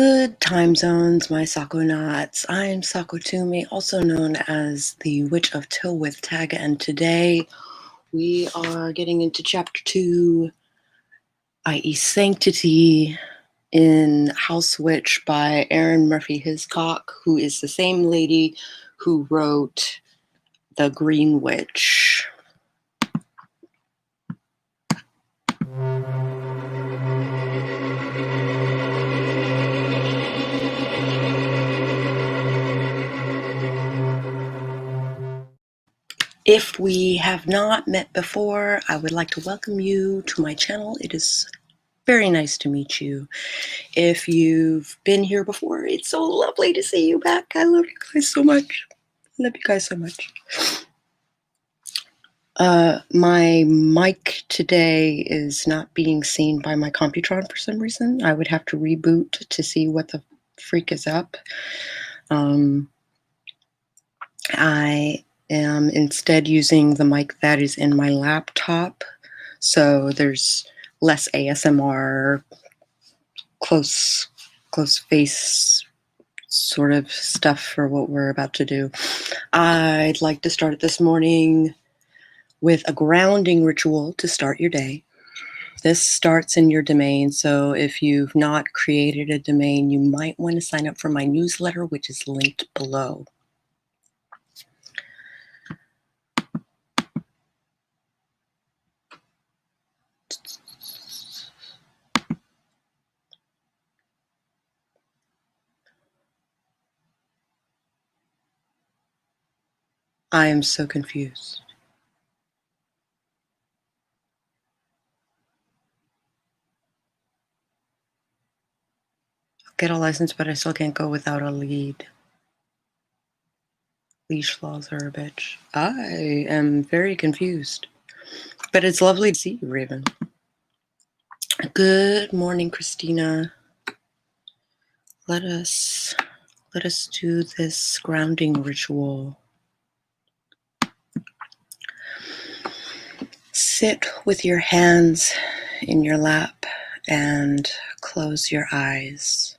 Good time zones, my Sakonauts. I'm Sako Tumi, also known as the Witch of Tylwyth Teg, and today we are getting into Chapter 2, i.e. Sanctity, in House Witch by Erin Murphy Hiscock, who is the same lady who wrote The Green Witch. If we have not met before, I would like to welcome you to my channel. It is very nice to meet you. If you've been here before, it's so lovely to see you back. I love you guys so much. Love you guys so much. My mic today is not being seen by my Computron for some reason. I would have to reboot to see what the freak is up. I am instead using the mic that is in my laptop, so there's less ASMR, close face sort of stuff for what we're about to do. I'd like to start this morning with a grounding ritual to start your day. This starts in your domain, so if you've not created a domain, you might want to sign up for my newsletter, which is linked below. I am so confused. I'll get a license, but I still can't go without a lead. Leash laws are a bitch. I am very confused. But it's lovely to see you, Raven. Good morning, Christina. Let us do this grounding ritual. Sit with your hands in your lap and close your eyes.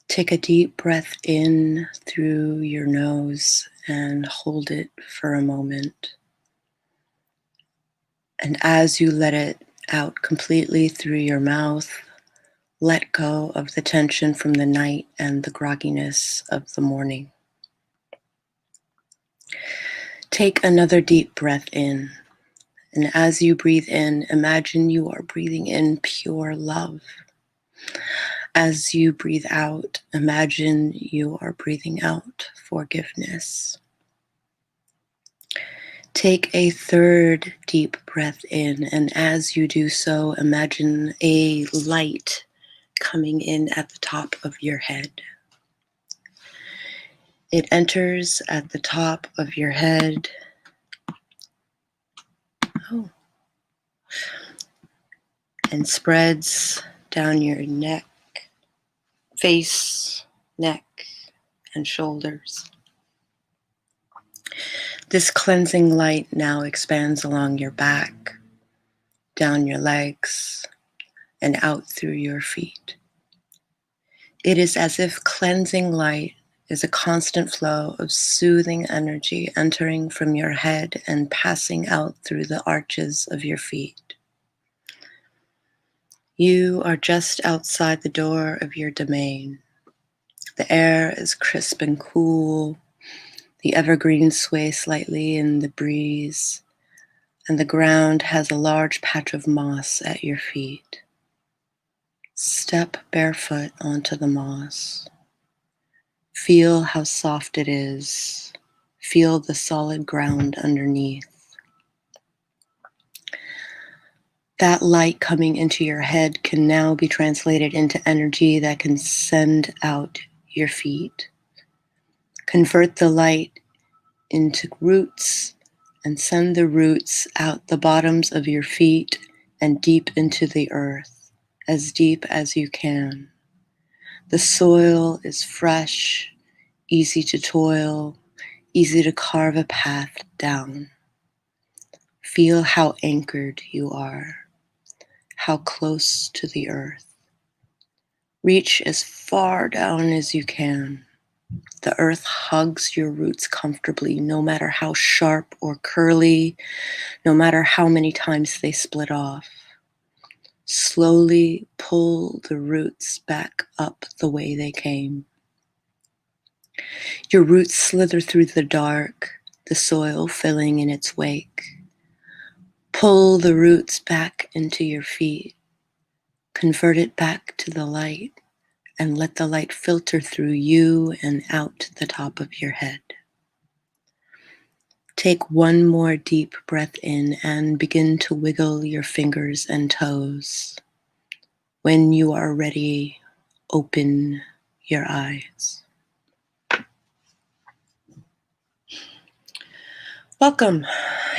Take a deep breath in through your nose and hold it for a moment. And as you let it out completely through your mouth, let go of the tension from the night and the grogginess of the morning. Take another deep breath in. And as you breathe in, imagine you are breathing in pure love. As you breathe out, imagine you are breathing out forgiveness. Take a third deep breath in, and as you do so, imagine a light coming in at the top of your head. It enters at the top of your head. And spreads down your neck, face, neck, and shoulders. This cleansing light now expands along your back, down your legs, and out through your feet. It is as if cleansing light is a constant flow of soothing energy entering from your head and passing out through the arches of your feet. You are just outside the door of your domain. The air is crisp and cool. The evergreens sway slightly in the breeze, and the ground has a large patch of moss at your feet. Step barefoot onto the moss. Feel how soft it is. Feel the solid ground underneath. That light coming into your head can now be translated into energy that can send out your feet. Convert the light into roots and send the roots out the bottoms of your feet and deep into the earth, as deep as you can. The soil is fresh, easy to toil, easy to carve a path down. Feel how anchored you are, how close to the earth. Reach as far down as you can. The earth hugs your roots comfortably, no matter how sharp or curly, no matter how many times they split off. Slowly pull the roots back up the way they came. Your roots slither through the dark, the soil filling in its wake. Pull the roots back into your feet. Convert it back to the light, and let the light filter through you and out to the top of your head. Take one more deep breath in and begin to wiggle your fingers and toes. When you are ready, open your eyes. Welcome.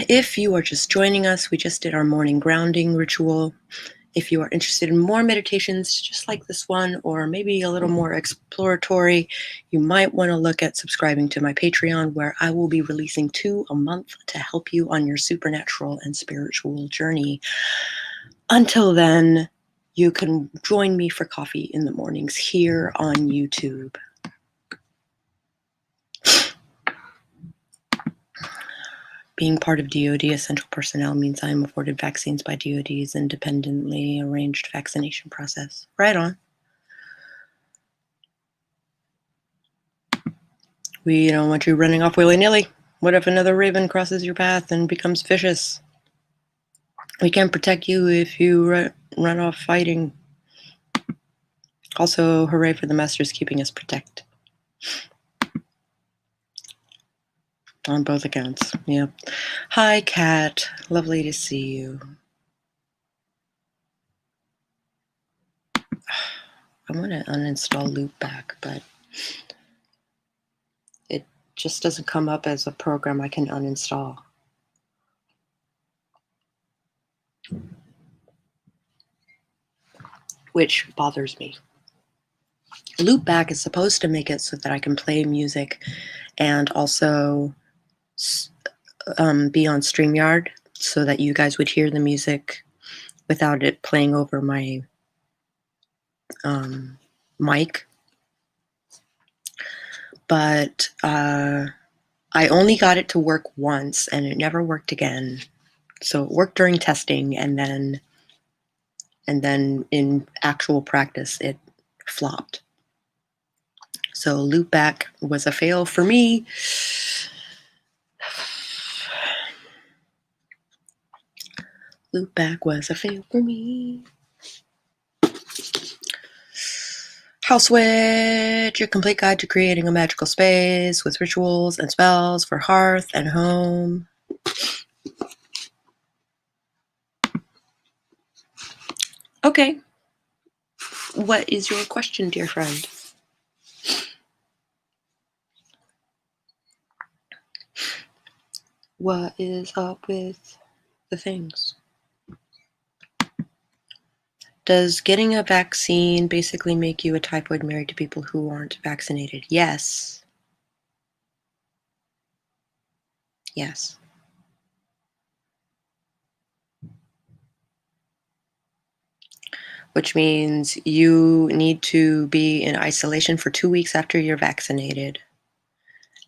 If you are just joining us, we just did our morning grounding ritual. If you are interested in more meditations just like this one, or maybe a little more exploratory, you might want to look at subscribing to my Patreon, where I will be releasing 2 a month to help you on your supernatural and spiritual journey. Until then, you can join me for coffee in the mornings here on YouTube. Being part of DoD essential personnel means I am afforded vaccines by DoD's independently arranged vaccination process. Right on. We don't want you running off willy-nilly. What if another raven crosses your path and becomes vicious? We can't protect you if you run off fighting. Also, hooray for the masters keeping us protected. On both accounts, yeah. Hi, Kat. Lovely to see you. I want to uninstall Loopback, but it just doesn't come up as a program I can uninstall. Which bothers me. Loopback is supposed to make it so that I can play music and also be on StreamYard so that you guys would hear the music without it playing over my mic. But I only got it to work once and it never worked again. So it worked during testing, and then in actual practice it flopped. So Loopback was a fail for me. Loopback was a fail for me. House Witch, your complete guide to creating a magical space with rituals and spells for hearth and home. Okay. What is your question, dear friend? What is up with the things? Does getting a vaccine basically make you a typhoid Mary to people who aren't vaccinated? Yes. Yes. Which means you need to be in isolation for 2 weeks after you're vaccinated.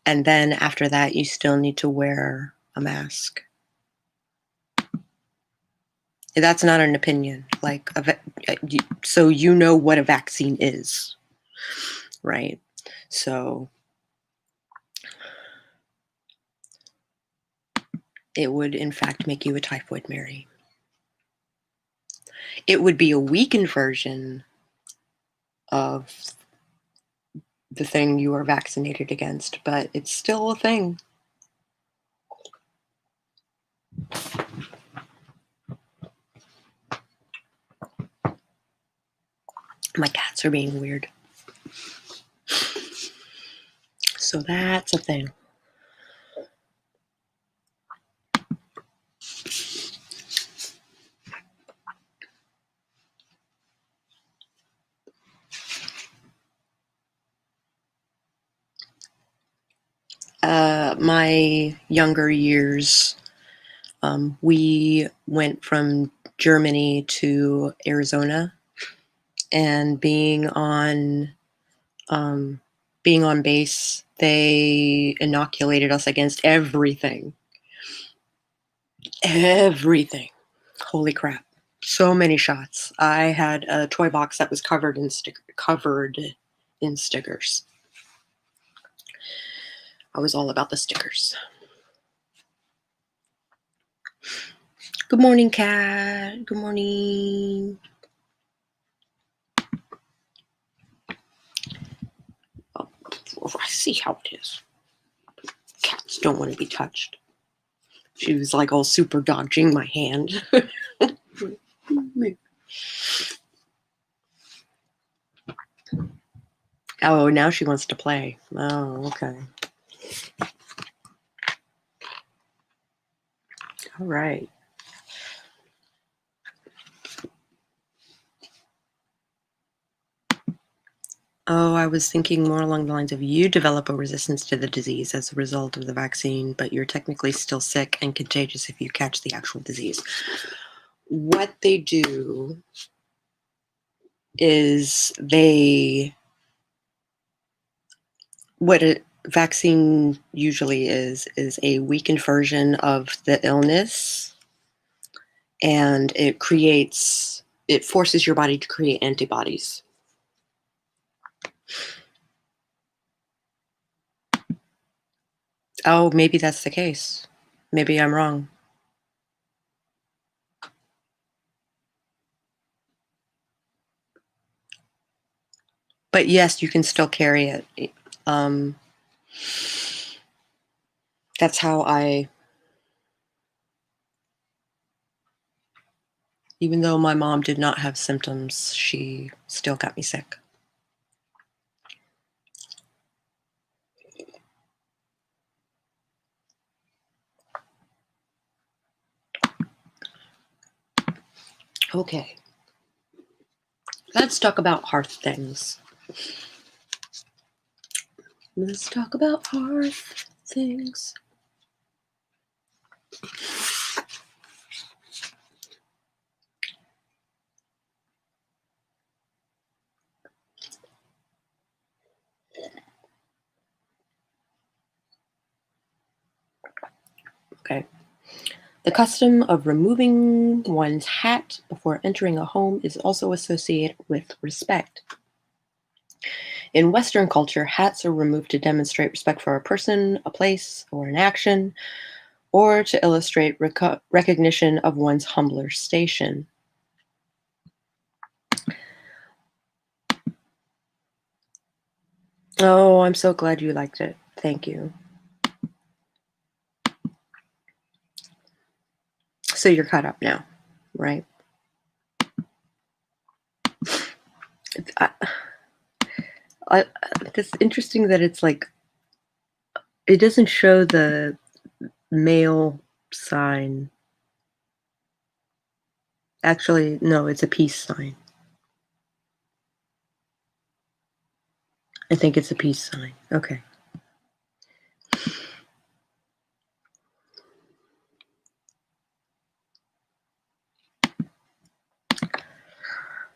And then after that, you still need to wear a mask. That's not an opinion. Like, so you know what a vaccine is, right? So it would, in fact, make you a typhoid Mary. It would be a weakened version of the thing you are vaccinated against, but it's still a thing. My cats are being weird. So that's a thing. My younger years, we went from Germany to Arizona and being on base, they inoculated us against everything. Everything. Holy crap. So many shots. I had a toy box that was covered in stickers. I was all about the stickers. Good morning, Cat. Good morning. Oh, I see how it is. Cats don't want to be touched. She was like all super dodging my hand. Oh, now she wants to play. Oh, okay. All right. Oh, I was thinking more along the lines of you develop a resistance to the disease as a result of the vaccine, but you're technically still sick and contagious if you catch the actual disease. What they do is what a vaccine usually is a weakened version of the illness, and it forces your body to create antibodies. Oh, maybe that's the case. Maybe I'm wrong. But yes, you can still carry it. That's how even though my mom did not have symptoms, she still got me sick. Okay. Let's talk about hearth things. Let's talk about hearth things. Okay. The custom of removing one's hat before entering a home is also associated with respect. In Western culture, hats are removed to demonstrate respect for a person, a place, or an action, or to illustrate recognition of one's humbler station. Oh, I'm so glad you liked it. Thank you. So you're caught up now, right? It's interesting that it's like, it doesn't show the male sign. Actually, no, it's a peace sign. I think it's a peace sign. Okay.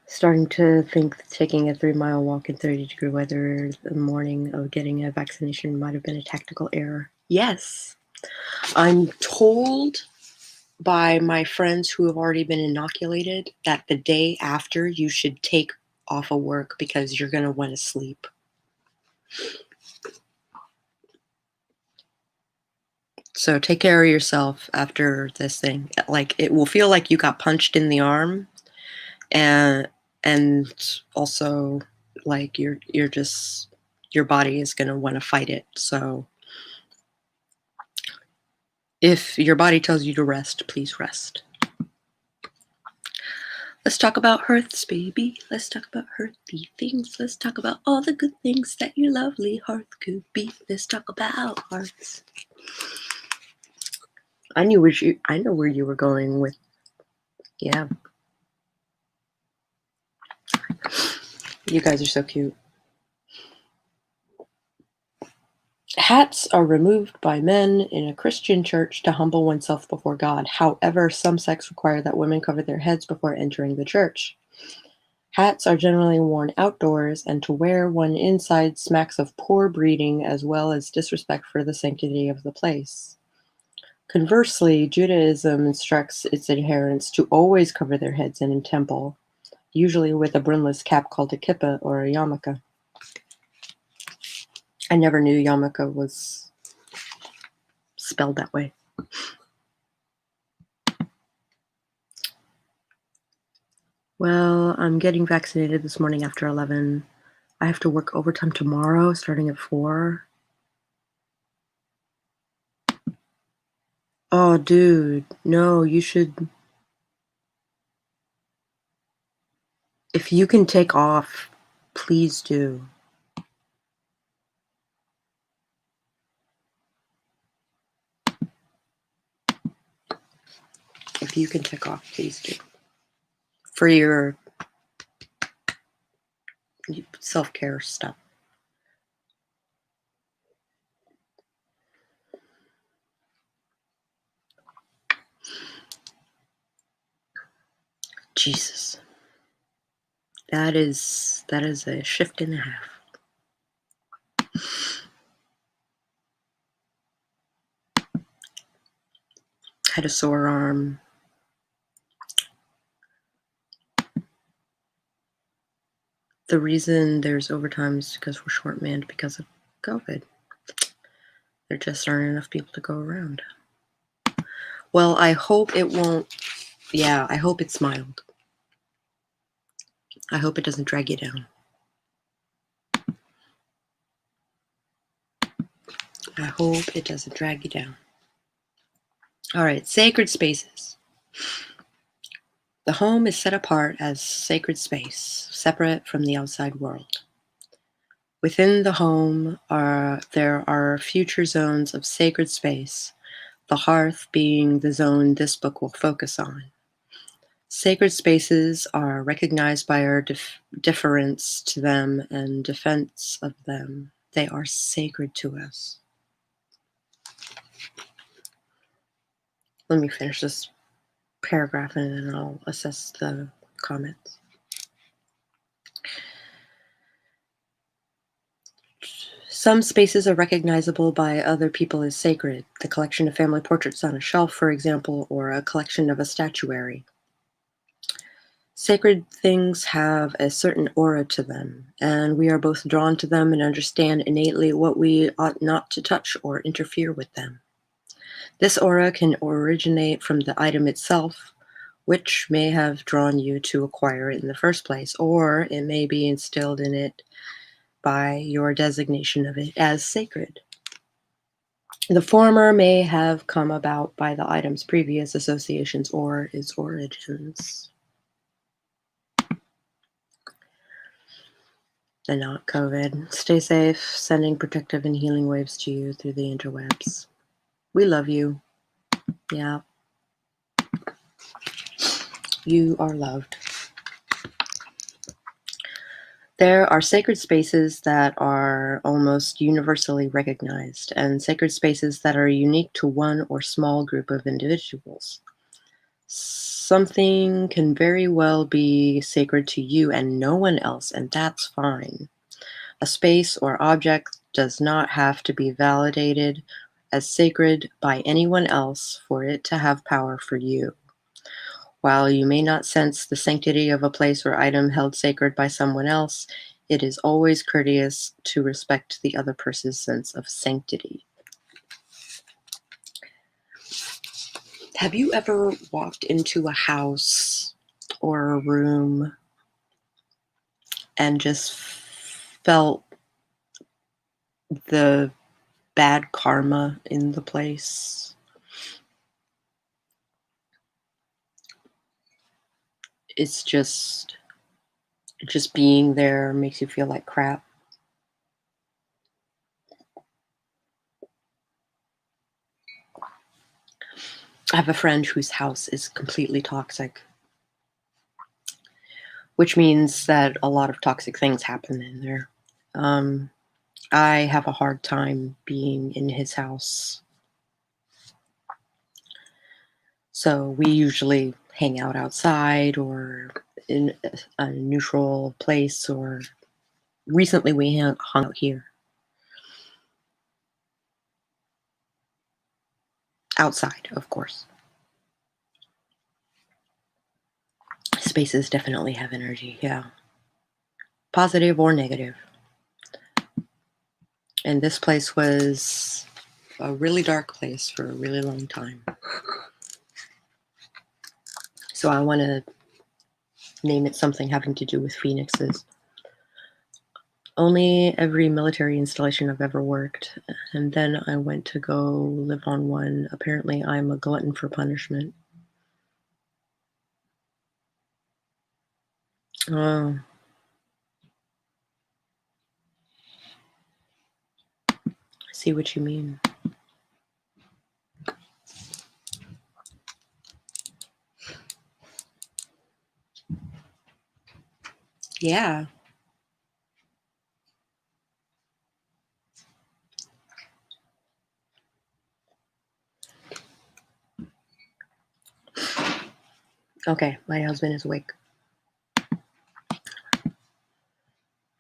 Starting to think taking a 3-mile walk in 30-degree weather the morning of getting a vaccination might have been a tactical error. Yes. I'm told by my friends who have already been inoculated that the day after you should take off of work because you're going to want to sleep. So take care of yourself after this thing. Like, it will feel like you got punched in the arm, and also like your body is going to want to fight it. So if your body tells you to rest, please rest. Let's talk about hearths, baby. Let's talk about hearthy things. Let's talk about all the good things that your lovely hearth could be. Let's talk about hearths. I know where you were going with. Yeah. You guys are so cute. Hats are removed by men in a Christian church to humble oneself before God. However, some sects require that women cover their heads before entering the church. Hats are generally worn outdoors, and to wear one inside smacks of poor breeding as well as disrespect for the sanctity of the place. Conversely, Judaism instructs its adherents to always cover their heads in a temple, usually with a brimless cap called a kippah or a yarmulke. I never knew yarmulke was spelled that way. Well, I'm getting vaccinated this morning after 11. I have to work overtime tomorrow, starting at 4. Oh, dude, no, you should. If you can take off, please do. If you can take off, please do. For your self-care stuff. Jesus. That is a shift and a half. Had a sore arm. The reason there's overtime is because we're short-manned because of COVID. There just aren't enough people to go around. Well, I hope it won't. Yeah, I hope it's mild. I hope it doesn't drag you down. I hope it doesn't drag you down. All right, sacred spaces. The home is set apart as sacred space, separate from the outside world. Within the home there are future zones of sacred space, the hearth being the zone this book will focus on. Sacred spaces are recognized by our deference to them and defense of them. They are sacred to us. Let me finish this paragraph and then I'll assess the comments. Some spaces are recognizable by other people as sacred. The collection of family portraits on a shelf, for example, or a collection of a statuary. Sacred things have a certain aura to them, and we are both drawn to them and understand innately what we ought not to touch or interfere with them. This aura can originate from the item itself, which may have drawn you to acquire it in the first place, or it may be instilled in it by your designation of it as sacred. The former may have come about by the item's previous associations or its origins. And not COVID. Stay safe, sending protective and healing waves to you through the interwebs. We love you. Yeah. You are loved. There are sacred spaces that are almost universally recognized, and sacred spaces that are unique to one or small group of individuals. Something can very well be sacred to you and no one else, and that's fine. A space or object does not have to be validated as sacred by anyone else for it to have power for you. While you may not sense the sanctity of a place or item held sacred by someone else, it is always courteous to respect the other person's sense of sanctity. Have you ever walked into a house or a room and just felt the bad karma in the place? It's just being there makes you feel like crap. I have a friend whose house is completely toxic, which means that a lot of toxic things happen in there. I have a hard time being in his house. So we usually hang out outside or in a neutral place, or recently we hung out here. Outside, of course. Spaces definitely have energy, yeah. Positive or negative. And this place was a really dark place for a really long time. So I want to name it something having to do with phoenixes. Only every military installation I've ever worked, and then I went to go live on one. Apparently, I'm a glutton for punishment. Oh. I see what you mean. Yeah. Okay, my husband is awake.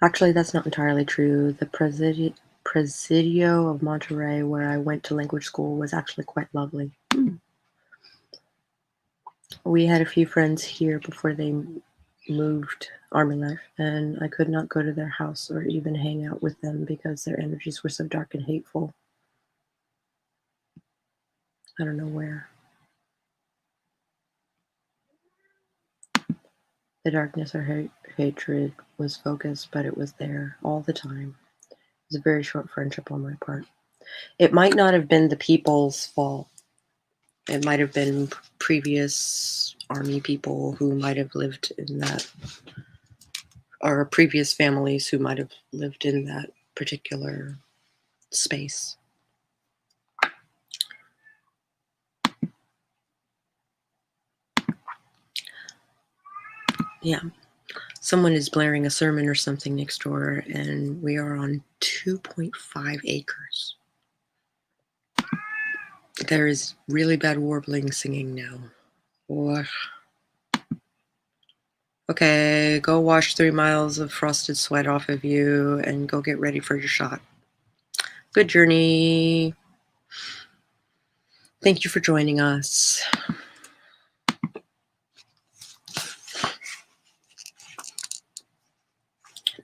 Actually, that's not entirely true. The Presidio of Monterey, where I went to language school, was actually quite lovely. We had a few friends here before they moved Army Life, and I could not go to their house or even hang out with them because their energies were so dark and hateful. I don't know where. The darkness or hatred was focused, but it was there all the time. It was a very short friendship on my part. It might not have been the people's fault. It might have been previous Army people who might have lived in that, or previous families who might have lived in that particular space. Yeah. Someone is blaring a sermon or something next door, and we are on 2.5 acres. There is really bad warbling singing now. Or, okay, go wash 3 miles of frosted sweat off of you and go get ready for your shot. Good journey. Thank you for joining us.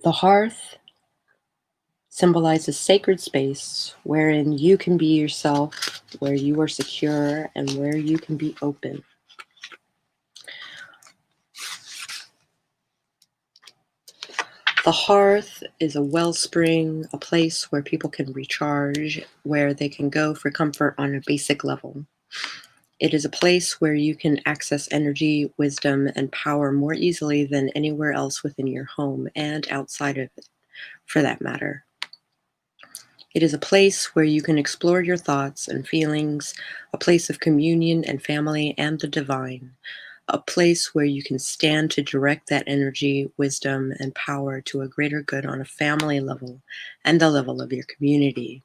The hearth symbolizes sacred space wherein you can be yourself, where you are secure, and where you can be open. The hearth is a wellspring, a place where people can recharge, where they can go for comfort on a basic level. It is a place where you can access energy, wisdom, and power more easily than anywhere else within your home and outside of it, for that matter. It is a place where you can explore your thoughts and feelings, a place of communion and family and the divine, a place where you can stand to direct that energy, wisdom, and power to a greater good on a family level and the level of your community.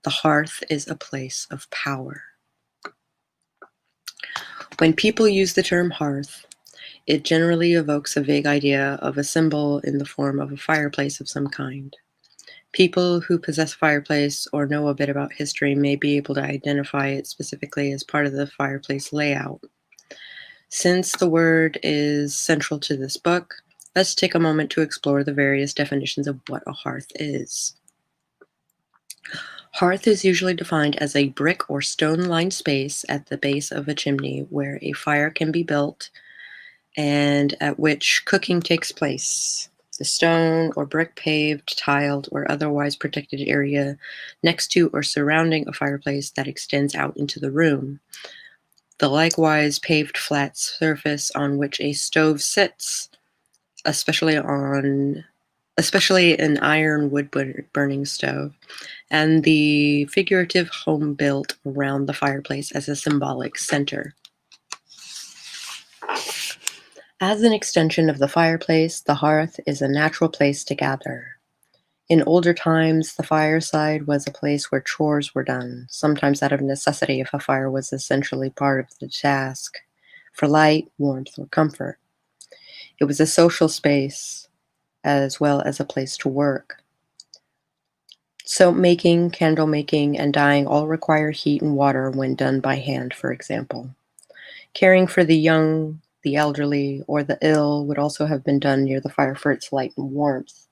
The hearth is a place of power. When people use the term hearth, it generally evokes a vague idea of a symbol in the form of a fireplace of some kind. People who possess a fireplace or know a bit about history may be able to identify it specifically as part of the fireplace layout. Since the word is central to this book, let's take a moment to explore the various definitions of what a hearth is. Hearth is usually defined as a brick or stone-lined space at the base of a chimney where a fire can be built and at which cooking takes place. The stone or brick paved, tiled, or otherwise protected area next to or surrounding a fireplace that extends out into the room. The likewise paved flat surface on which a stove sits, especially an iron wood burning stove, and the figurative home built around the fireplace as a symbolic center. As an extension of the fireplace, the hearth is a natural place to gather. In older times, the fireside was a place where chores were done, sometimes out of necessity if a fire was essentially part of the task. for light, warmth, or comfort. It was a social space as well as a place to work. Soap making, candle making, and dyeing all require heat and water when done by hand, for example. Caring for the young, the elderly, or the ill would also have been done near the fire for its light and warmth.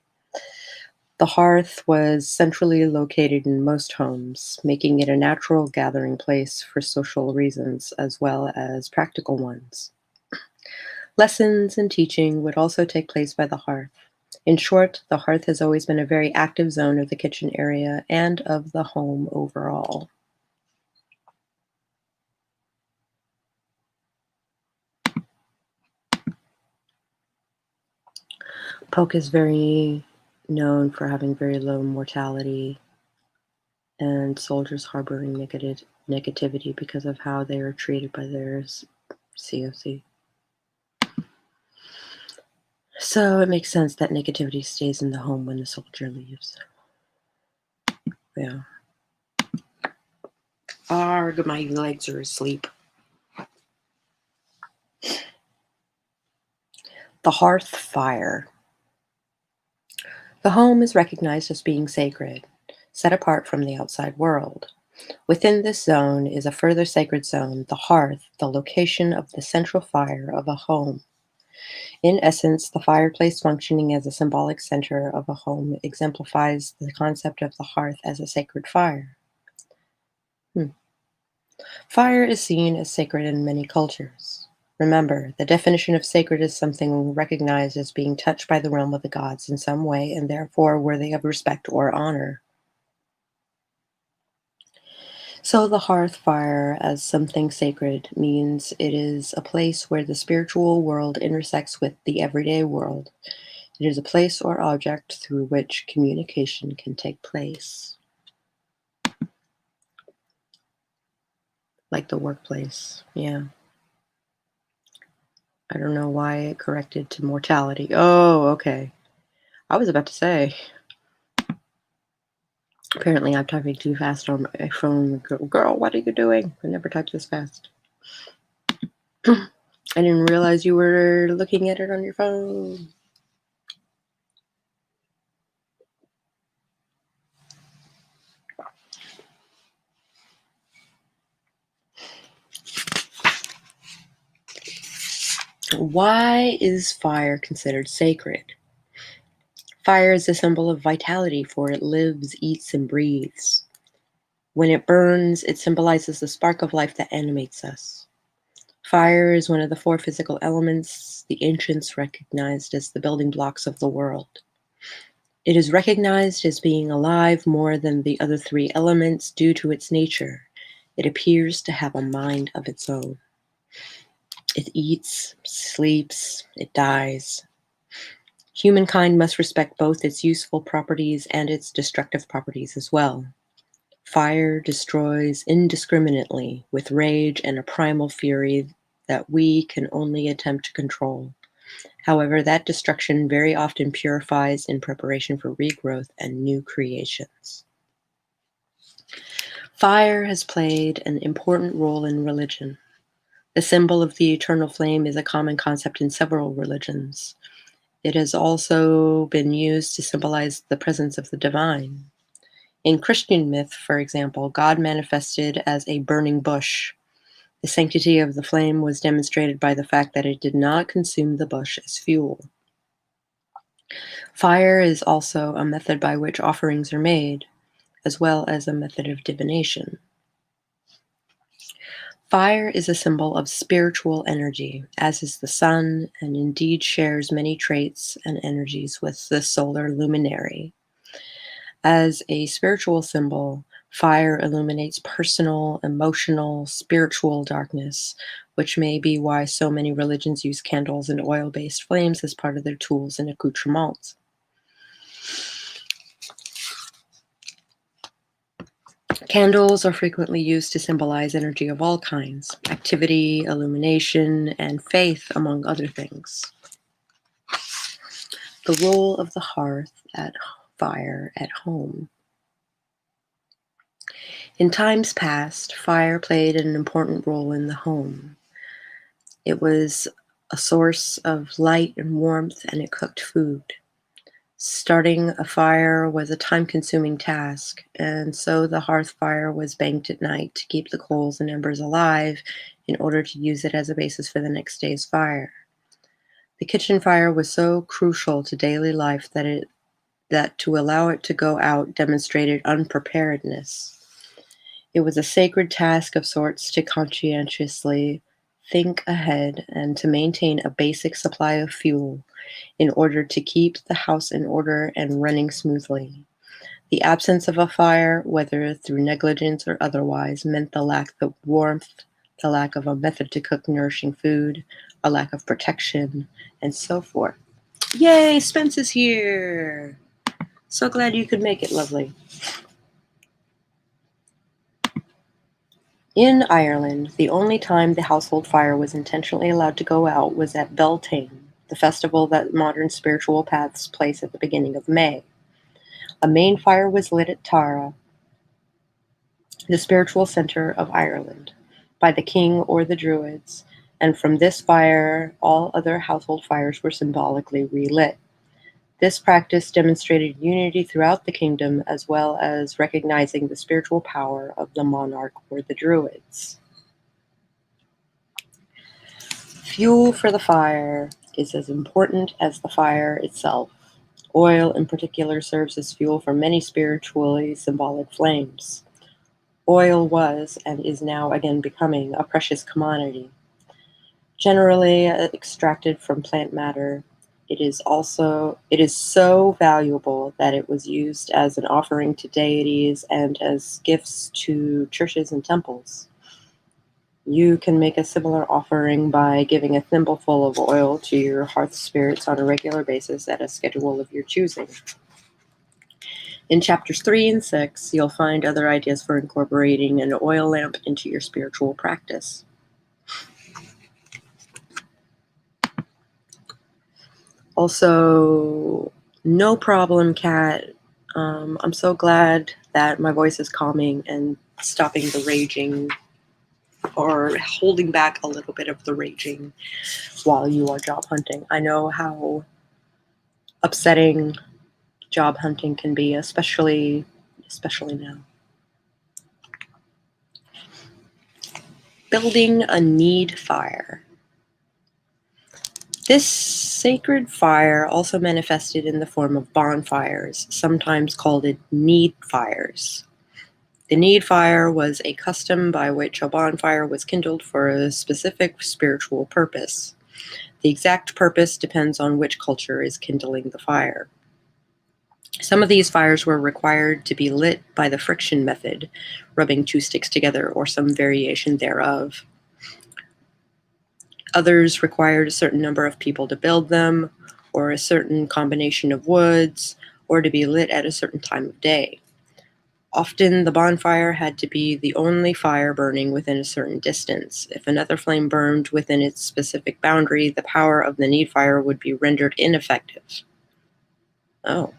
The hearth was centrally located in most homes, making it a natural gathering place for social reasons as well as practical ones. Lessons and teaching would also take place by the hearth. In short, the hearth has always been a very active zone of the kitchen area and of the home overall. Polk is very known for having very low mortality and soldiers harboring negativity because of how they are treated by their COC. So it makes sense that negativity stays in the home when the soldier leaves. Yeah. Arg, my legs are asleep. The hearth fire. The home is recognized as being sacred, set apart from the outside world. Within this zone is a further sacred zone, the hearth, the location of the central fire of a home. In essence, the fireplace functioning as a symbolic center of a home exemplifies the concept of the hearth as a sacred fire. Fire is seen as sacred in many cultures. Remember, the definition of sacred is something recognized as being touched by the realm of the gods in some way and therefore worthy of respect or honor. So the hearth fire as something sacred means it is a place where the spiritual world intersects with the everyday world. It is a place or object through which communication can take place. Like the workplace, yeah. I don't know why it corrected to mortality. Oh, okay. I was about to say. Apparently I'm typing too fast on my phone. Girl, what are you doing? I never typed this fast. I didn't realize you were looking at it on your phone. Why is fire considered sacred? Fire is a symbol of vitality, for it lives, eats, and breathes. When it burns, it symbolizes the spark of life that animates us. Fire is one of the four physical elements the ancients recognized as the building blocks of the world. It is recognized as being alive more than the other three elements due to its nature. It appears to have a mind of its own. It eats, sleeps, it dies. Humankind must respect both its useful properties and its destructive properties as well. Fire destroys indiscriminately with rage and a primal fury that we can only attempt to control. However, that destruction very often purifies in preparation for regrowth and new creations. Fire has played an important role in religion. The symbol of the eternal flame is a common concept in several religions. It has also been used to symbolize the presence of the divine. In Christian myth, for example, God manifested as a burning bush. The sanctity of the flame was demonstrated by the fact that it did not consume the bush as fuel. Fire is also a method by which offerings are made, as well as a method of divination. Fire is a symbol of spiritual energy, as is the sun, and indeed shares many traits and energies with the solar luminary. As a spiritual symbol, fire illuminates personal, emotional, spiritual darkness, which may be why so many religions use candles and oil-based flames as part of their tools and accoutrements. Candles are frequently used to symbolize energy of all kinds, activity, illumination, and faith, among other things. The role of the hearth at fire at home. In times past, fire played an important role in the home. It was a source of light and warmth, and it cooked food. Starting a fire was a time-consuming task, and so the hearth fire was banked at night to keep the coals and embers alive in order to use it as a basis for the next day's fire. The kitchen fire was so crucial to daily life that to allow it to go out demonstrated unpreparedness. It was a sacred task of sorts to conscientiously think ahead and to maintain a basic supply of fuel in order to keep the house in order and running smoothly. The absence of a fire, whether through negligence or otherwise, meant the lack of warmth, the lack of a method to cook nourishing food, a lack of protection, and so forth. Yay, Spence is here! So glad you could make it, lovely. In Ireland, the only time the household fire was intentionally allowed to go out was at Beltane, the festival that modern spiritual paths place at the beginning of May. A main fire was lit at Tara, the spiritual center of Ireland, by the king or the druids, and from this fire, all other household fires were symbolically relit. This practice demonstrated unity throughout the kingdom as well as recognizing the spiritual power of the monarch or the druids. Fuel for the fire is as important as the fire itself. Oil, in particular, serves as fuel for many spiritually symbolic flames. Oil was, and is now again becoming, a precious commodity. Generally extracted from plant matter, it is so valuable that it was used as an offering to deities and as gifts to churches and temples. You can make a similar offering by giving a thimbleful of oil to your hearth spirits on a regular basis at a schedule of your choosing. In chapters 3 and 6, you'll find other ideas for incorporating an oil lamp into your spiritual practice. Also, no problem, Kat. I'm so glad that my voice is calming and stopping the raging, or holding back a little bit of the raging while you are job hunting. I know how upsetting job hunting can be, especially now. Building a need fire. This sacred fire also manifested in the form of bonfires, sometimes called need fires. The need fire was a custom by which a bonfire was kindled for a specific spiritual purpose. The exact purpose depends on which culture is kindling the fire. Some of these fires were required to be lit by the friction method, rubbing two sticks together or some variation thereof. Others required a certain number of people to build them, or a certain combination of woods, or to be lit at a certain time of day. Often the bonfire had to be the only fire burning within a certain distance. If another flame burned within its specific boundary, the power of the need fire would be rendered ineffective. Oh.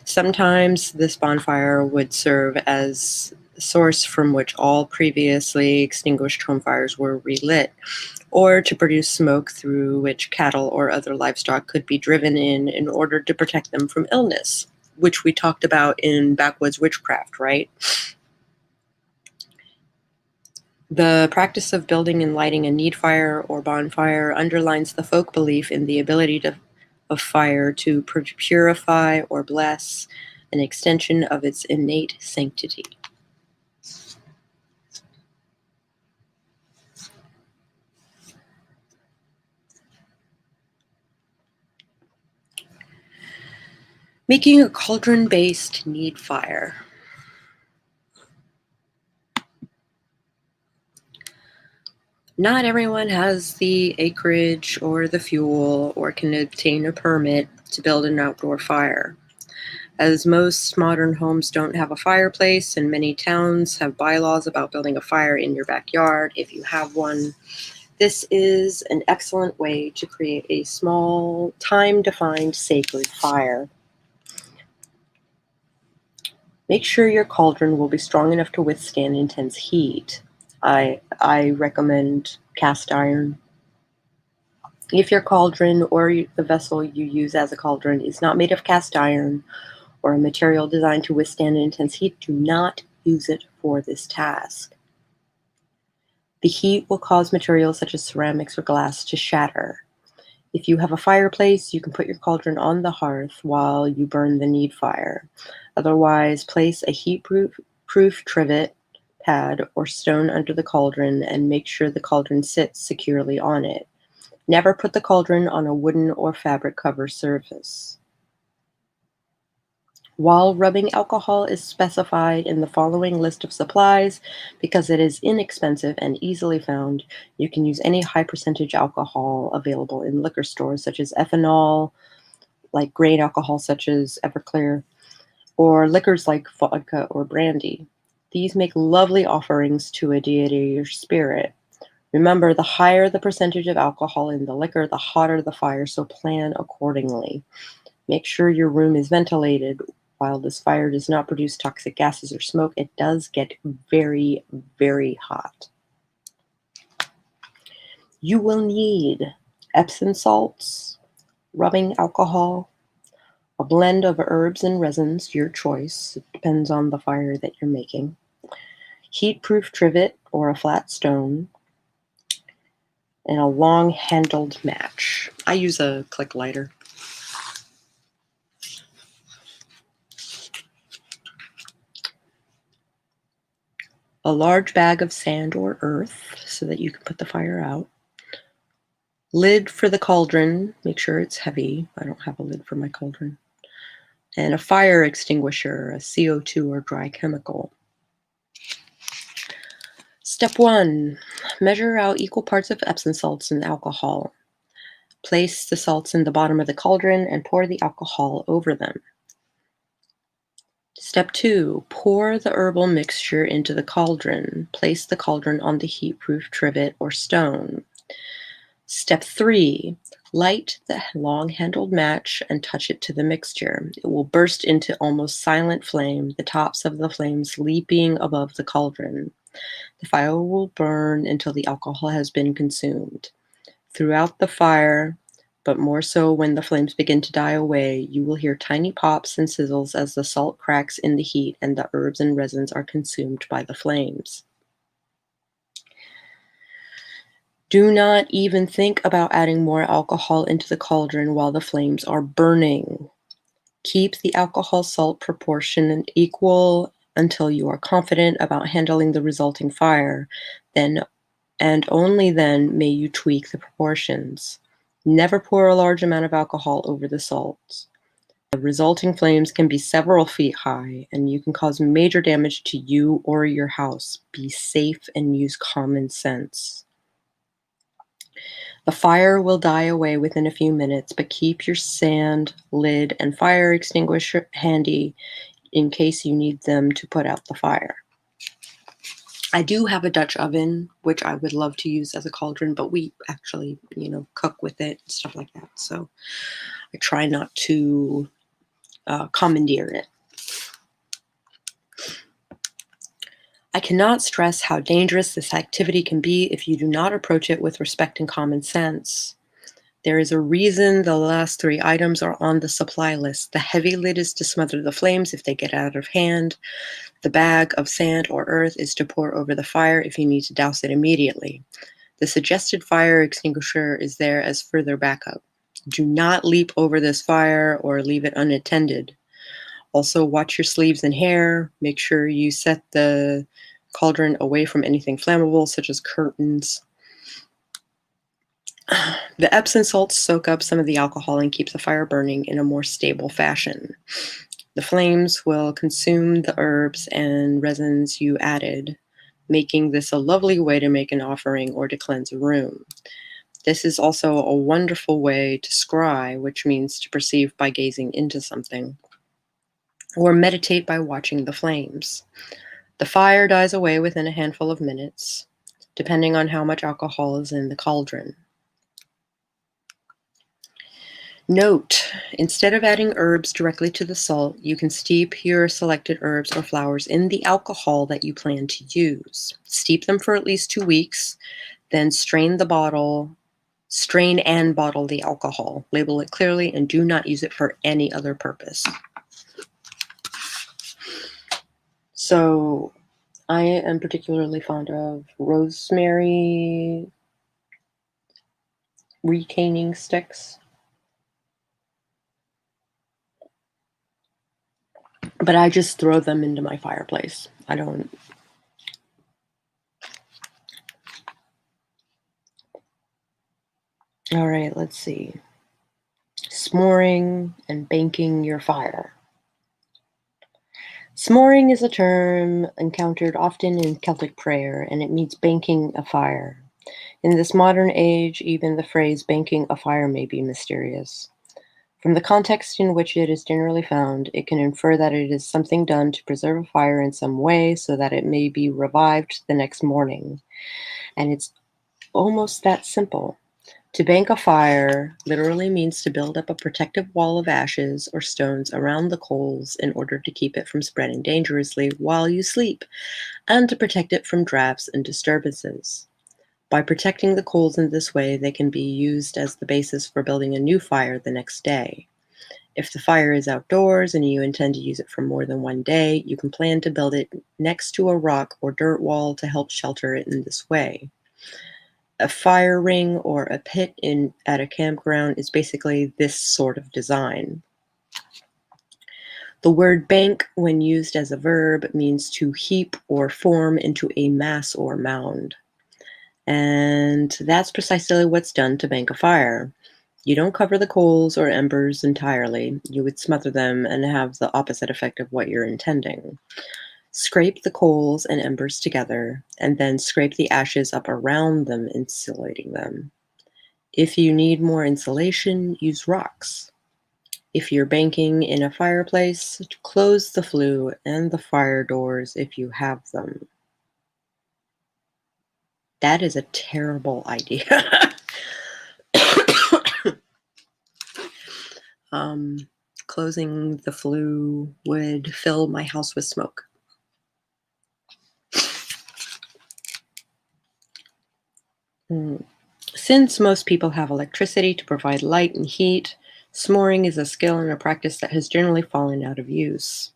Sometimes this bonfire would serve as the source from which all previously extinguished home fires were relit, or to produce smoke through which cattle or other livestock could be driven in order to protect them from illness, which we talked about in Backwoods Witchcraft, right? The practice of building and lighting a need fire or bonfire underlines the folk belief in the ability of fire to purify or bless, an extension of its innate sanctity. Making a cauldron-based need fire. Not everyone has the acreage or the fuel or can obtain a permit to build an outdoor fire. As most modern homes don't have a fireplace, and many towns have bylaws about building a fire in your backyard if you have one, this is an excellent way to create a small, time-defined sacred fire. Make sure your cauldron will be strong enough to withstand intense heat. I recommend cast iron. If your cauldron or the vessel you use as a cauldron is not made of cast iron or a material designed to withstand intense heat, do not use it for this task. The heat will cause materials such as ceramics or glass to shatter. If you have a fireplace, you can put your cauldron on the hearth while you burn the need fire. Otherwise, place a heat-proof trivet, pad, or stone under the cauldron and make sure the cauldron sits securely on it. Never put the cauldron on a wooden or fabric cover surface. While rubbing alcohol is specified in the following list of supplies, because it is inexpensive and easily found, you can use any high percentage alcohol available in liquor stores, such as ethanol, like grain alcohol such as Everclear, or liquors like vodka or brandy. These make lovely offerings to a deity or spirit. Remember, the higher the percentage of alcohol in the liquor, the hotter the fire, so plan accordingly. Make sure your room is ventilated. While this fire does not produce toxic gases or smoke, it does get very, very hot. You will need Epsom salts, rubbing alcohol, a blend of herbs and resins, your choice. It depends on the fire that you're making. Heat-proof trivet or a flat stone, and a long-handled match. I use a click lighter. A large bag of sand or earth so that you can put the fire out. Lid for the cauldron. Make sure it's heavy. I don't have a lid for my cauldron. And a fire extinguisher, a CO2 or dry chemical. Step 1. Measure out equal parts of Epsom salts and alcohol. Place the salts in the bottom of the cauldron and pour the alcohol over them. Step 2. Pour the herbal mixture into the cauldron. Place the cauldron on the heat-proof trivet or stone. Step 3. Light the long-handled match and touch it to the mixture. It will burst into almost silent flame, the tops of the flames leaping above the cauldron. The fire will burn until the alcohol has been consumed. Throughout the fire, but more so when the flames begin to die away, you will hear tiny pops and sizzles as the salt cracks in the heat and the herbs and resins are consumed by the flames. Do not even think about adding more alcohol into the cauldron while the flames are burning. Keep the alcohol-salt proportion equal until you are confident about handling the resulting fire. Then, and only then, may you tweak the proportions. Never pour a large amount of alcohol over the salt. The resulting flames can be several feet high, and you can cause major damage to you or your house. Be safe and use common sense. The fire will die away within a few minutes, but keep your sand, lid, and fire extinguisher handy in case you need them to put out the fire. I do have a Dutch oven, which I would love to use as a cauldron, but we actually, cook with it and stuff like that. So I try not to commandeer it. I cannot stress how dangerous this activity can be if you do not approach it with respect and common sense. There is a reason the last 3 items are on the supply list. The heavy lid is to smother the flames if they get out of hand. The bag of sand or earth is to pour over the fire if you need to douse it immediately. The suggested fire extinguisher is there as further backup. Do not leap over this fire or leave it unattended. Also, watch your sleeves and hair. Make sure you set the cauldron away from anything flammable, such as curtains. The Epsom salts soak up some of the alcohol and keep the fire burning in a more stable fashion. The flames will consume the herbs and resins you added, making this a lovely way to make an offering or to cleanse a room. This is also a wonderful way to scry, which means to perceive by gazing into something, or meditate by watching the flames. The fire dies away within a handful of minutes, depending on how much alcohol is in the cauldron. Note, instead of adding herbs directly to the salt, you can steep your selected herbs or flowers in the alcohol that you plan to use. Steep them for at least 2 weeks, then strain the bottle Strain and bottle the alcohol. Label it clearly and do not use it for any other purpose. So I am particularly fond of rosemary retaining sticks. But I just throw them into my fireplace. I don't. All right, let's see. S'moring and banking your fire. S'moring is a term encountered often in Celtic prayer, and it means banking a fire. In this modern age, even the phrase banking a fire may be mysterious. From the context in which it is generally found, it can infer that it is something done to preserve a fire in some way so that it may be revived the next morning. And it's almost that simple. To bank a fire literally means to build up a protective wall of ashes or stones around the coals in order to keep it from spreading dangerously while you sleep, and to protect it from drafts and disturbances. By protecting the coals in this way, they can be used as the basis for building a new fire the next day. If the fire is outdoors and you intend to use it for more than one day, you can plan to build it next to a rock or dirt wall to help shelter it in this way. A fire ring or a pit at a campground is basically this sort of design. The word bank, when used as a verb, means to heap or form into a mass or mound. And that's precisely what's done to bank a fire. You don't cover the coals or embers entirely. You would smother them and have the opposite effect of what you're intending. Scrape the coals and embers together, and then scrape the ashes up around them, insulating them. If you need more insulation, use rocks. If you're banking in a fireplace, close the flue and the fire doors if you have them. That is a terrible idea. Closing the flue would fill my house with smoke. Since most people have electricity to provide light and heat, s'moring is a skill and a practice that has generally fallen out of use.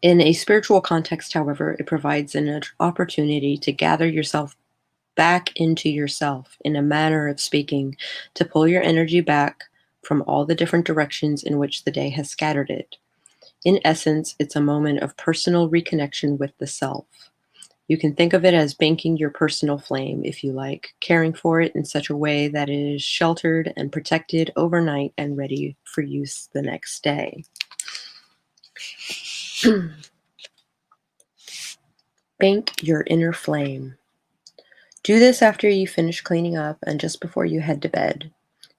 In a spiritual context, however, it provides an opportunity to gather yourself back into yourself, in a manner of speaking, to pull your energy back from all the different directions in which the day has scattered it. In essence, it's a moment of personal reconnection with the self. You can think of it as banking your personal flame, if you like, caring for it in such a way that it is sheltered and protected overnight and ready for use the next day. Bank your inner flame. Do this after you finish cleaning up and just before you head to bed.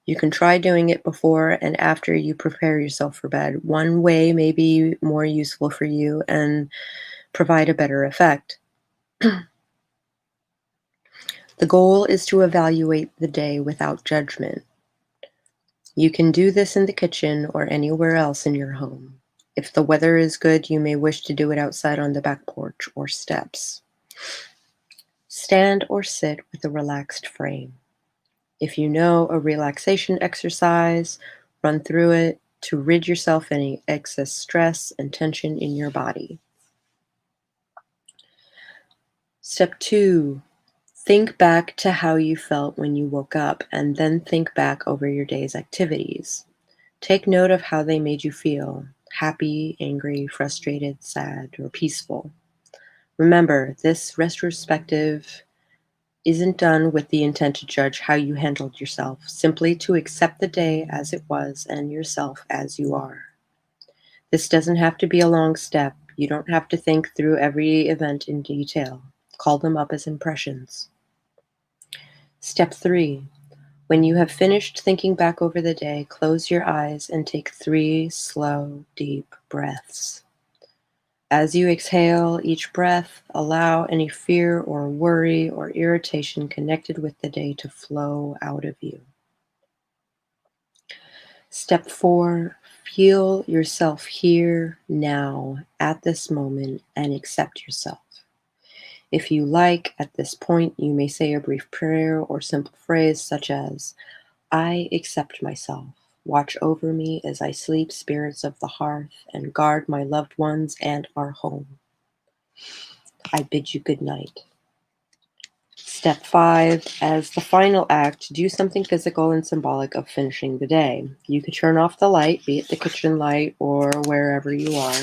You can try doing it before and after you prepare yourself for bed. One way may be more useful for you and provide a better effect. The goal is to evaluate the day without judgment. You can do this in the kitchen or anywhere else in your home. If the weather is good, you may wish to do it outside on the back porch or steps. Stand or sit with a relaxed frame. If you know a relaxation exercise, run through it to rid yourself of any excess stress and tension in your body. Step 2, think back to how you felt when you woke up and then think back over your day's activities. Take note of how they made you feel: happy, angry, frustrated, sad, or peaceful. Remember, this retrospective isn't done with the intent to judge how you handled yourself, simply to accept the day as it was and yourself as you are. This doesn't have to be a long step. You don't have to think through every event in detail. Call them up as impressions. Step 3. When you have finished thinking back over the day, close your eyes and take 3 slow, deep breaths. As you exhale each breath, allow any fear or worry or irritation connected with the day to flow out of you. Step 4, feel yourself here, now, at this moment, and accept yourself. If you like, at this point, you may say a brief prayer or simple phrase such as, I accept myself. Watch over me as I sleep, spirits of the hearth, and guard my loved ones and our home. I bid you good night. Step 5, as the final act, do something physical and symbolic of finishing the day. You could turn off the light, be it the kitchen light or wherever you are,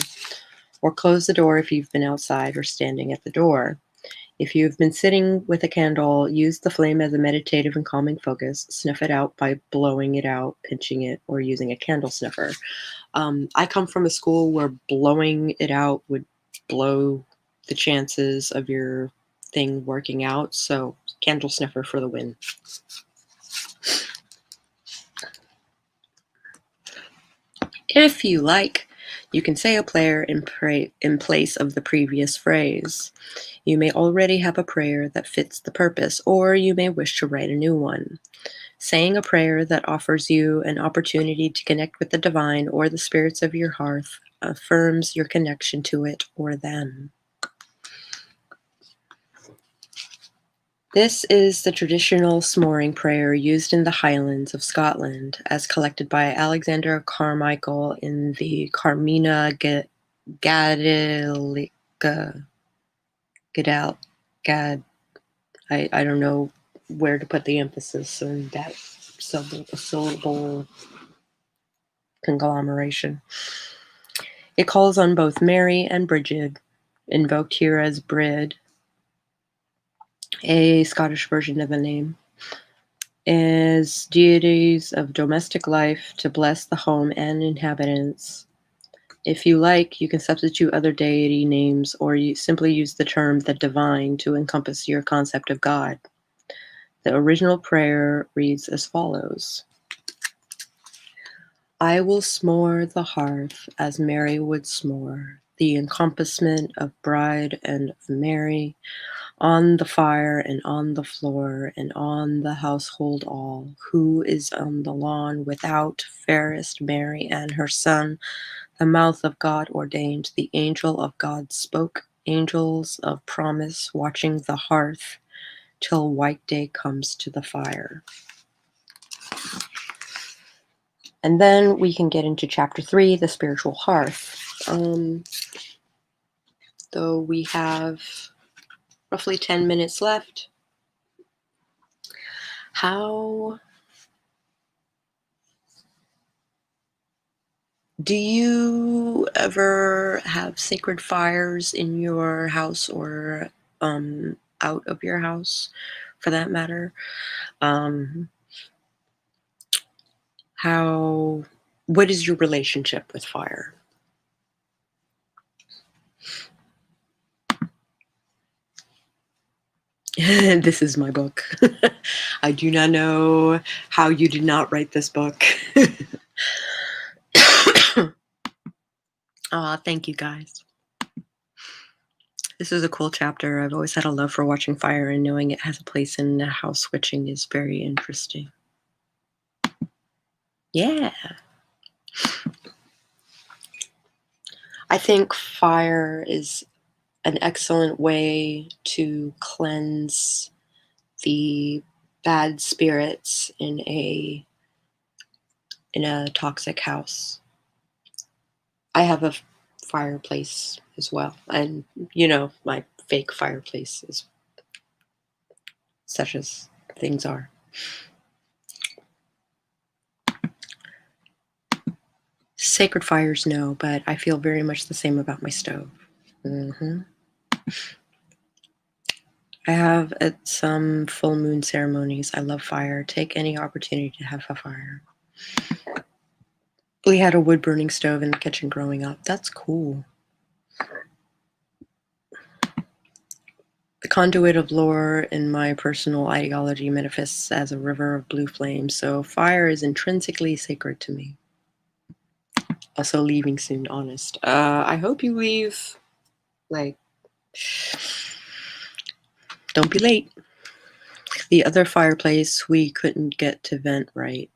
or close the door if you've been outside or standing at the door. If you've been sitting with a candle, use the flame as a meditative and calming focus. Sniff it out by blowing it out, pinching it, or using a candle sniffer. I come from a school where blowing it out would blow the chances of your thing working out, so candle sniffer for the win. If you like, you can say a prayer in place of the previous phrase. You may already have a prayer that fits the purpose, or you may wish to write a new one. Saying a prayer that offers you an opportunity to connect with the divine or the spirits of your hearth affirms your connection to it or them. This is the traditional smoring prayer used in the Highlands of Scotland, as collected by Alexander Carmichael in the Carmina Gadelica. I don't know where to put the emphasis on that syllable conglomeration. It calls on both Mary and Bridget, invoked here as Brid, a Scottish version of the name, as deities of domestic life to bless the home and inhabitants. If you like, you can substitute other deity names, or you simply use the term the divine to encompass your concept of God. The original prayer reads as follows. I will smore the hearth as Mary would smore, the encompassment of bride and of Mary, on the fire and on the floor and on the household all, who is on the lawn without, fairest Mary and her son, the mouth of God ordained, the angel of God spoke, angels of promise watching the hearth till white day comes to the fire. And then we can get into chapter 3, the spiritual hearth. Though we have roughly 10 minutes left, how do you ever have sacred fires in your house or out of your house, for that matter? What is your relationship with fire? This is my book. I do not know how you did not write this book. Thank you guys. This is a cool chapter. I've always had a love for watching fire, and knowing it has a place in house switching is very interesting. Yeah. I think fire is an excellent way to cleanse the bad spirits in a toxic house. I have a fireplace as well, and my fake fireplace is such as things are. Sacred fires, no, but I feel very much the same about my stove. I have at some full moon ceremonies. I love fire. Take any opportunity to have a fire. We had a wood burning stove in the kitchen growing up. That's cool. The conduit of lore in my personal ideology manifests as a river of blue flame, so fire is intrinsically sacred to me. Also leaving soon, honest. I hope you leave, don't be late. The other fireplace we couldn't get to vent right.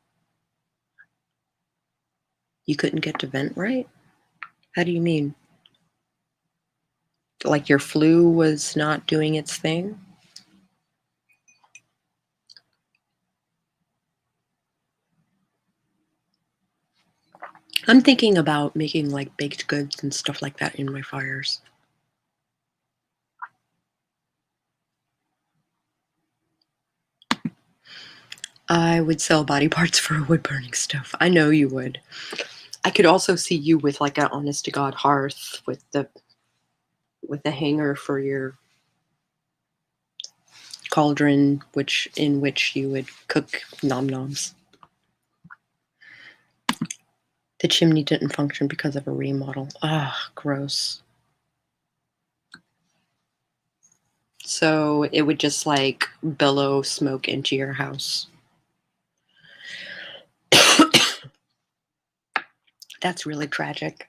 You couldn't get to vent right? How do you mean? Like your flu was not doing its thing? I'm thinking about making like baked goods and stuff like that in my fires. I would sell body parts for a wood burning stove. I know you would. I could also see you with like an honest to God hearth with the hanger for your cauldron, in which you would cook nom noms. The chimney didn't function because of a remodel. Ah, gross. So it would just like billow smoke into your house. That's really tragic.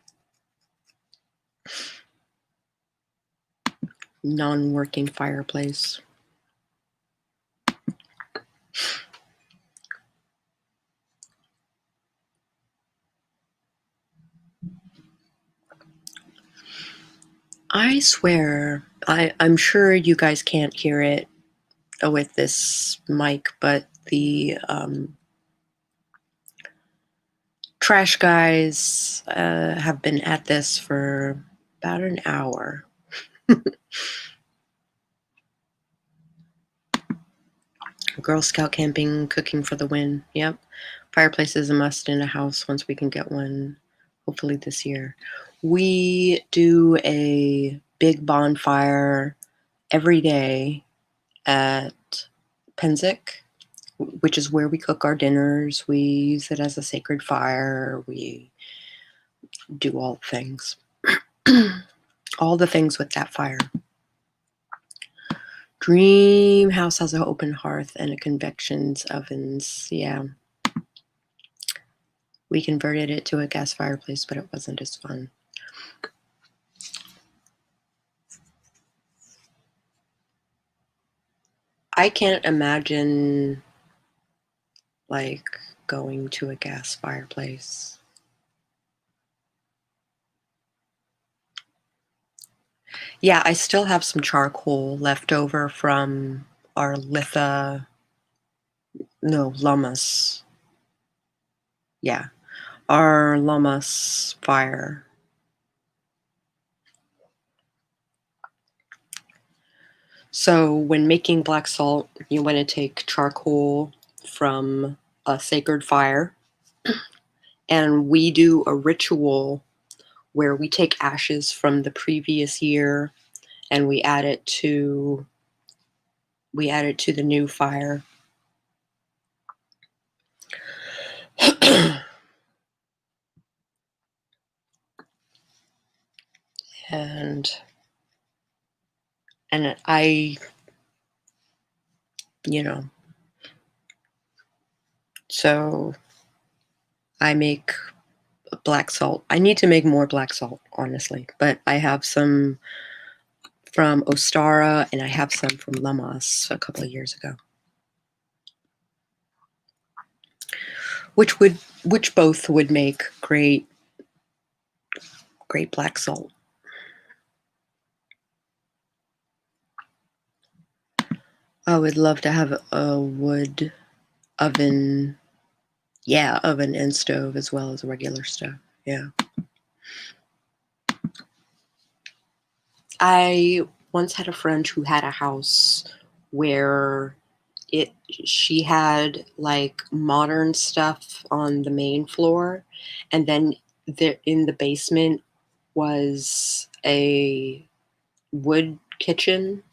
Non-working fireplace. I swear, I'm sure you guys can't hear it with this mic, but the trash guys have been at this for about an hour. Girl Scout camping, cooking for the win. Yep. Fireplace is a must in a house once we can get one, hopefully this year. We do a big bonfire every day at Penzic, which is where we cook our dinners. We use it as a sacred fire. We do all things. All the things with that fire. Dream house has an open hearth and a convections ovens. Yeah. We converted it to a gas fireplace, but it wasn't as fun. I can't imagine like going to a gas fireplace. Yeah, I still have some charcoal left over from our Llamas. Yeah, our Llamas fire. So when making black salt, you want to take charcoal from a sacred fire, and we do a ritual where we take ashes from the previous year and we add it to the new fire. and I, so I make black salt. I need to make more black salt, honestly, but I have some from Ostara and I have some from Lamas a couple of years ago, which both would make great black salt. I would love to have a wood oven. Yeah, oven and stove as well as a regular stove. Yeah. I once had a friend who had a house where she had like modern stuff on the main floor, and then in the basement was a wood kitchen.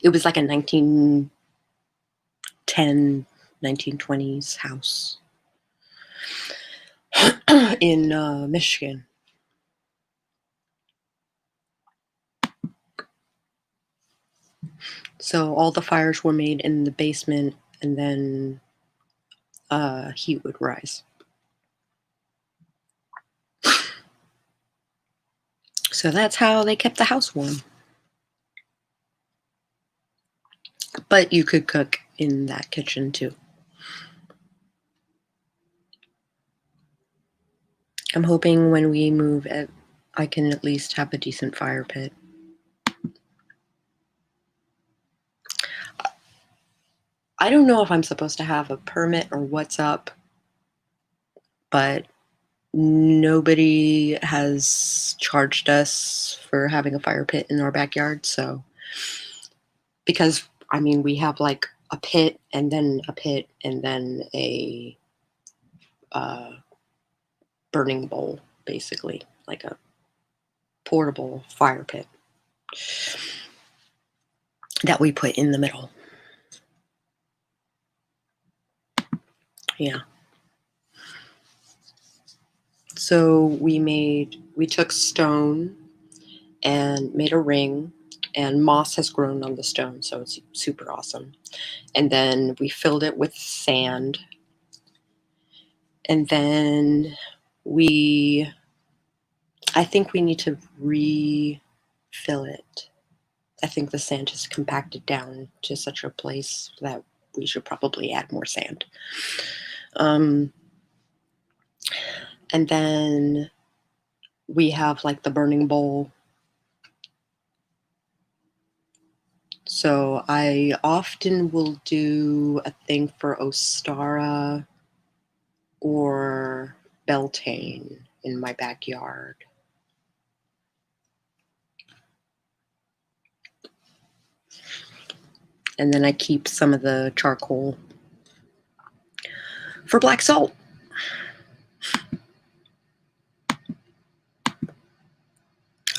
It was like a 1910, 1920s house in Michigan. So all the fires were made in the basement, and then heat would rise. So that's how they kept the house warm. But you could cook in that kitchen too. I'm hoping when we move I can at least have a decent fire pit. I don't know if I'm supposed to have a permit or what's up, but nobody has charged us for having a fire pit in our backyard. So, because I mean, we have like a pit and then a pit and then a burning bowl, basically, like a portable fire pit that we put in the middle. Yeah. So we took stone and made a ring, and moss has grown on the stone, so it's super awesome. And then we filled it with sand. And then I think we need to refill it. I think the sand has compacted down to such a place that we should probably add more sand. And then we have like the burning bowl. So I often will do a thing for Ostara or Beltane in my backyard. And then I keep some of the charcoal for black salt.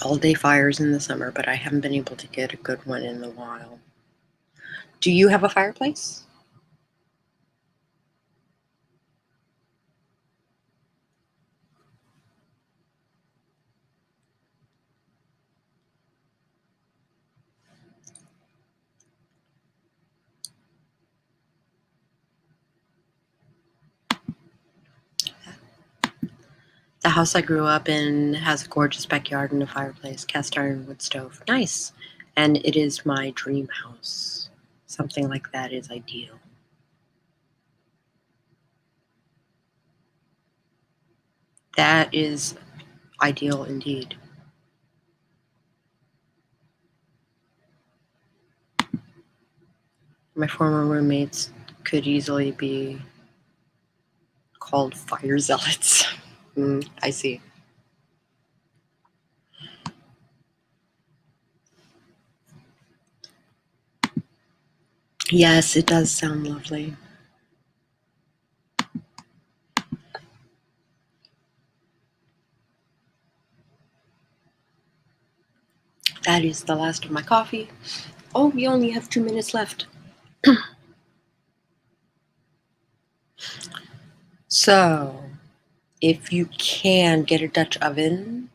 All-day fires in the summer, but I haven't been able to get a good one in a while. Do you have a fireplace? The house I grew up in has a gorgeous backyard and a fireplace, cast iron wood stove. Nice. And it is my dream house. Something like that is ideal. That is ideal indeed. My former roommates could easily be called fire zealots. I see. Yes, it does sound lovely. That is the last of my coffee. Oh, we only have 2 minutes left. So, if you can get a Dutch oven,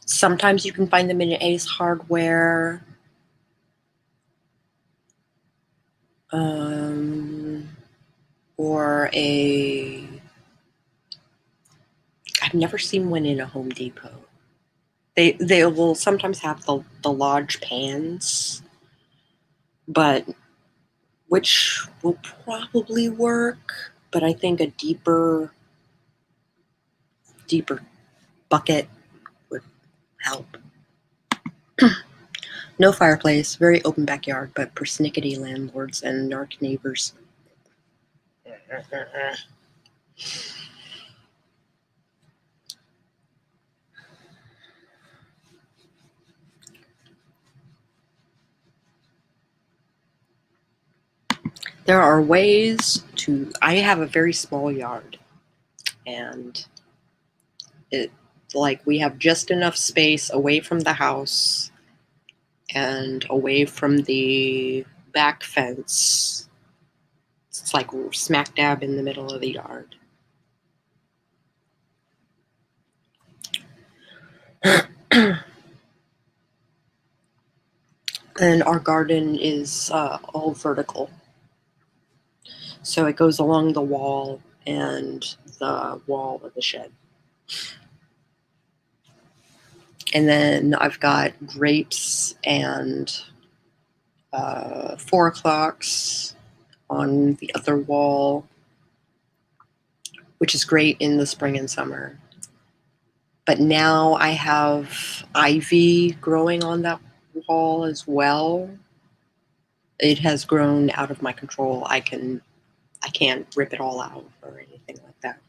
sometimes you can find them in Ace Hardware. Or I've never seen one in a Home Depot. They will sometimes have the large pans, but which will probably work, but I think a deeper bucket would help. No fireplace, very open backyard, but persnickety landlords and narc neighbors. There are ways to. I have a very small yard, and we have just enough space away from the house and away from the back fence. It's like smack dab in the middle of the yard. And our garden is all vertical. So it goes along the wall and the wall of the shed. And then I've got grapes and 4 o'clocks on the other wall, which is great in the spring and summer. But now I have ivy growing on that wall as well. It has grown out of my control. I can't rip it all out or anything like that.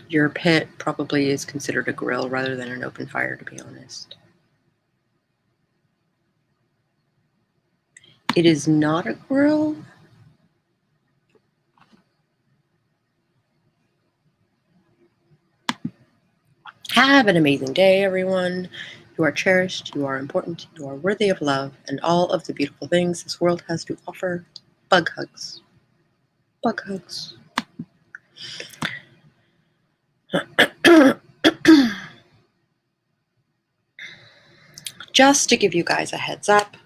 Your pit probably is considered a grill rather than an open fire, to be honest. It is not a grill. Have an amazing day, everyone. You are cherished, you are important, you are worthy of love, and all of the beautiful things this world has to offer. Bug hugs. Bug hugs. Just to give you guys a heads up,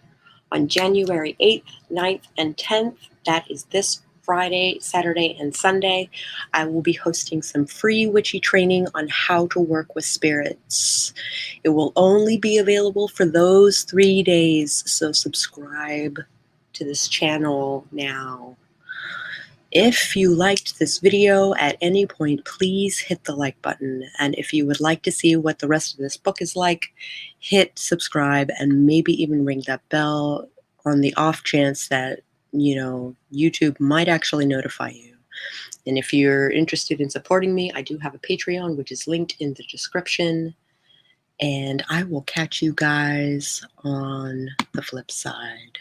on January 8th, 9th, and 10th, that is this Friday, Saturday, and Sunday, I will be hosting some free witchy training on how to work with spirits. It will only be available for those 3 days, so subscribe to this channel now. If you liked this video at any point, please hit the like button. And if you would like to see what the rest of this book is like, hit subscribe and maybe even ring that bell on the off chance that, YouTube might actually notify you. And if you're interested in supporting me, I do have a Patreon, which is linked in the description. And I will catch you guys on the flip side.